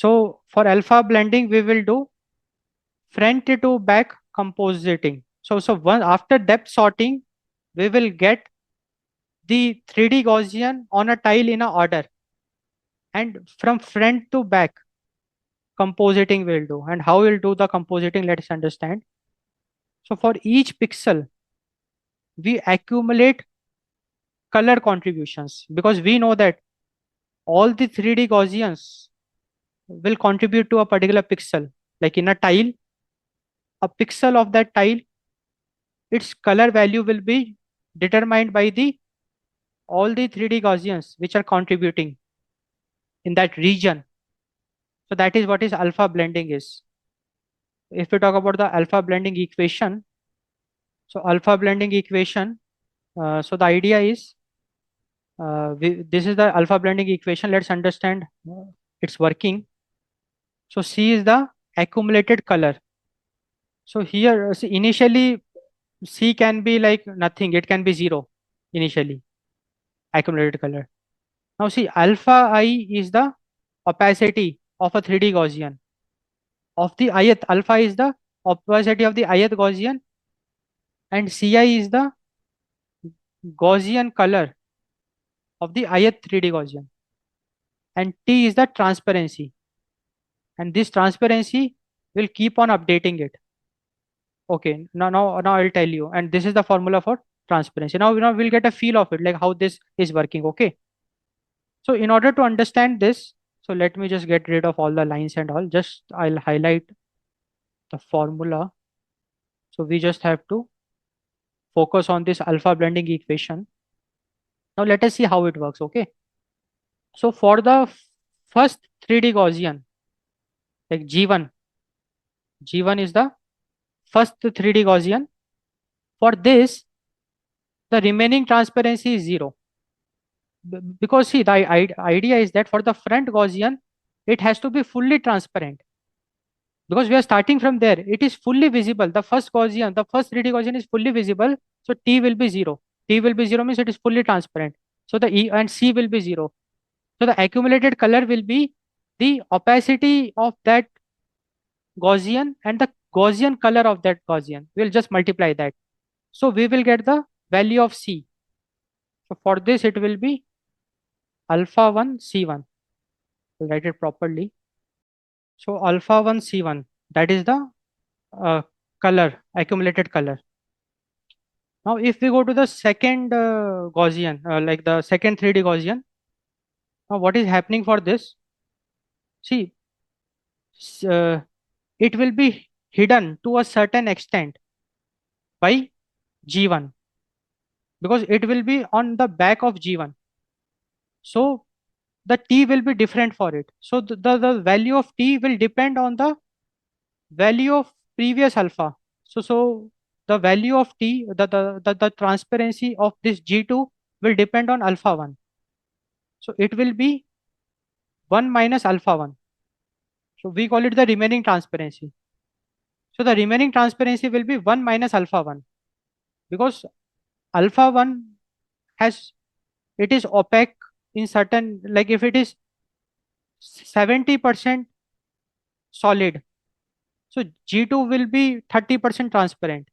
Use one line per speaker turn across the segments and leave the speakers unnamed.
So for alpha blending, we will do front to back compositing. So one after depth sorting, we will get the 3D Gaussian on a tile in a order, and from front to back compositing will do. And how we'll do the compositing, let's understand. So for each pixel, we accumulate color contributions, because we know that all the 3D Gaussians will contribute to a particular pixel. Like in a tile, a pixel of that tile, its color value will be determined by the all the 3D Gaussians which are contributing in that region. So that is what is alpha blending is. If we talk about the alpha blending equation, so alpha blending equation, so the idea is, this is the alpha blending equation. Let's understand its working. So C is the accumulated color. So here, see, initially C can be like nothing, it can be zero initially, accumulated color. Now see, alpha I is the opacity of a 3D Gaussian. Of the ith, alpha is the opacity of the ith Gaussian, and Ci is the Gaussian color of the ith 3D Gaussian, and T is the transparency, and this transparency will keep on updating it. Okay, now I'll tell you, and this is the formula for transparency. Now we'll get a feel of it, like how this is working. Okay, so in order to understand this, so let me just get rid of all the lines and all. Just I'll highlight the formula. So we just have to focus on this alpha blending equation. Now let us see how it works. Okay, so for the first 3D Gaussian, like G1 is the first 3D Gaussian. For this, the remaining transparency is 0. Because see, the idea is that for the front Gaussian, it has to be fully transparent. Because we are starting from there, it is fully visible. The first Gaussian, the first 3D Gaussian is fully visible. So T will be 0. T will be 0 means it is fully transparent. So the E and C will be 0. So the accumulated color will be the opacity of that Gaussian and the Gaussian color of that Gaussian. We'll just multiply that. So we will get the value of C. So for this, it will be alpha 1 C1. We'll write it properly. So alpha 1 C1, that is the color, accumulated color. Now, if we go to the second Gaussian, like the second 3D Gaussian, now what is happening for this? See, it will be hidden to a certain extent by G1, because it will be on the back of G1. So the T will be different for it. So the value of T will depend on the value of previous alpha. So the value of T, the transparency of this G2 will depend on alpha 1. So it will be 1 minus alpha 1. So we call it the remaining transparency. So the remaining transparency will be 1 minus alpha 1, because alpha 1 has, it is opaque in certain, like if it is 70% solid, so G2 will be 30% transparent.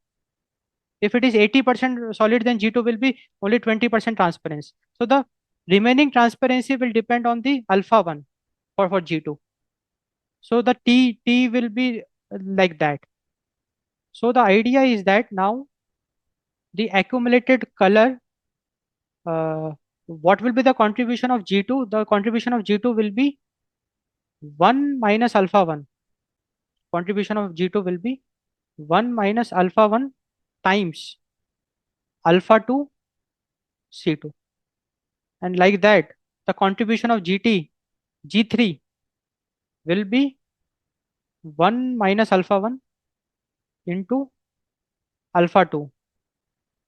If it is 80% solid, then G2 will be only 20% transparency. So the remaining transparency will depend on the alpha 1 for G2. So the T will be like that. So the idea is that now the accumulated color, what will be the contribution of G2? The contribution of G2 will be 1 minus alpha 1. Contribution of G2 will be 1 minus alpha 1 times alpha 2 C2. And like that, the contribution of G3 will be 1 minus alpha 1 into alpha 2.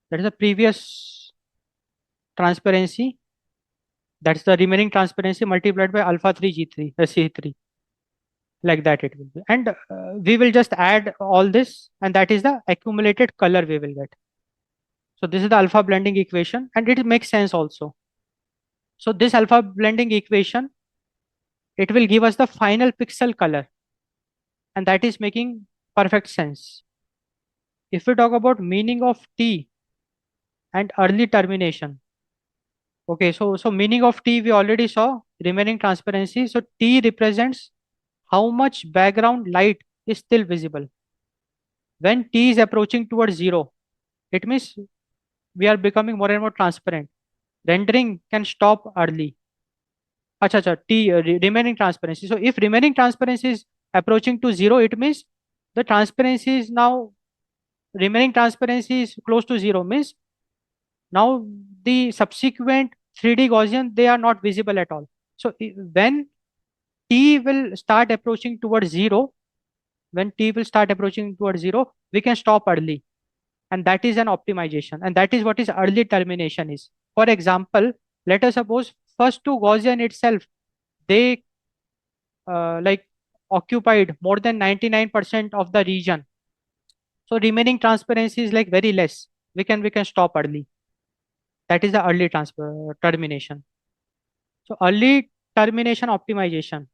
That is the previous transparency. That's the remaining transparency multiplied by alpha 3 G3, C3. Like that it will be. And we will just add all this, and that is the accumulated color we will get. So this is the alpha blending equation, and it makes sense also. So this alpha blending equation it will give us the final pixel color, and that is making perfect sense. If we talk about meaning of T and early termination, okay, so meaning of T we already saw, remaining transparency. So T represents how much background light is still visible. When T is approaching towards zero, it means we are becoming more and more transparent. Rendering can stop early. Acha, acha, remaining transparency. So if remaining transparency is approaching to zero, it means the transparency is now, remaining transparency is close to zero, means now the subsequent 3D Gaussian, they are not visible at all. So when T will start approaching towards zero, when T will start approaching towards zero, we can stop early. And that is an optimization. And that is what is early termination is. For example, let us suppose first two Gaussian itself, they like occupied more than 99% of the region. So remaining transparency is like very less. We can stop early. That is the early termination. So early termination optimization.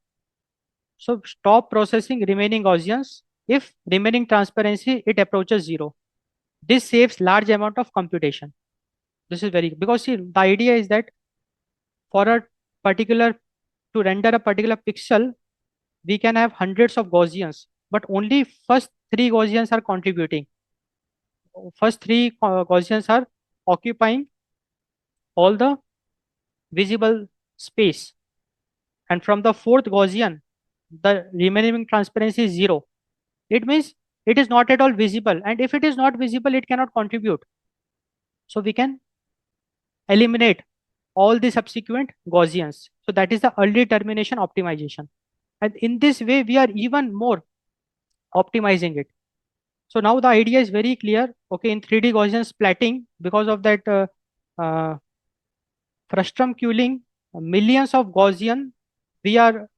So stop processing remaining Gaussians if remaining transparency it approaches zero. This saves large amount of computation. This is very, because see, the idea is that for a particular, to render a particular pixel, we can have hundreds of Gaussians, but only first three Gaussians are contributing. First three Gaussians are occupying all the visible space. And from the fourth Gaussian, the remaining transparency is zero. It means it is not at all visible. And if it is not visible, it cannot contribute. So we can eliminate all the subsequent Gaussians. So that is the early termination optimization. And in this way, we are even more optimizing it. So now the idea is very clear. Okay, in 3D Gaussian splatting, because of that uh, frustum culling, millions of Gaussian, we are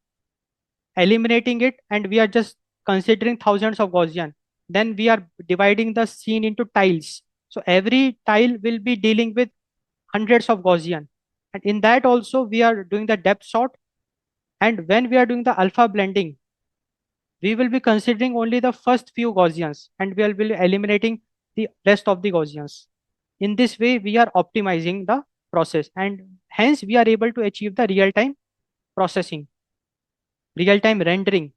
eliminating it, and we are just considering thousands of Gaussian. Then we are dividing the scene into tiles. So every tile will be dealing with hundreds of Gaussian. And in that also, we are doing the depth sort. And when we are doing the alpha blending, we will be considering only the first few Gaussians, and we will be eliminating the rest of the Gaussians. In this way, we are optimizing the process, and hence we are able to achieve the real-time processing, real-time rendering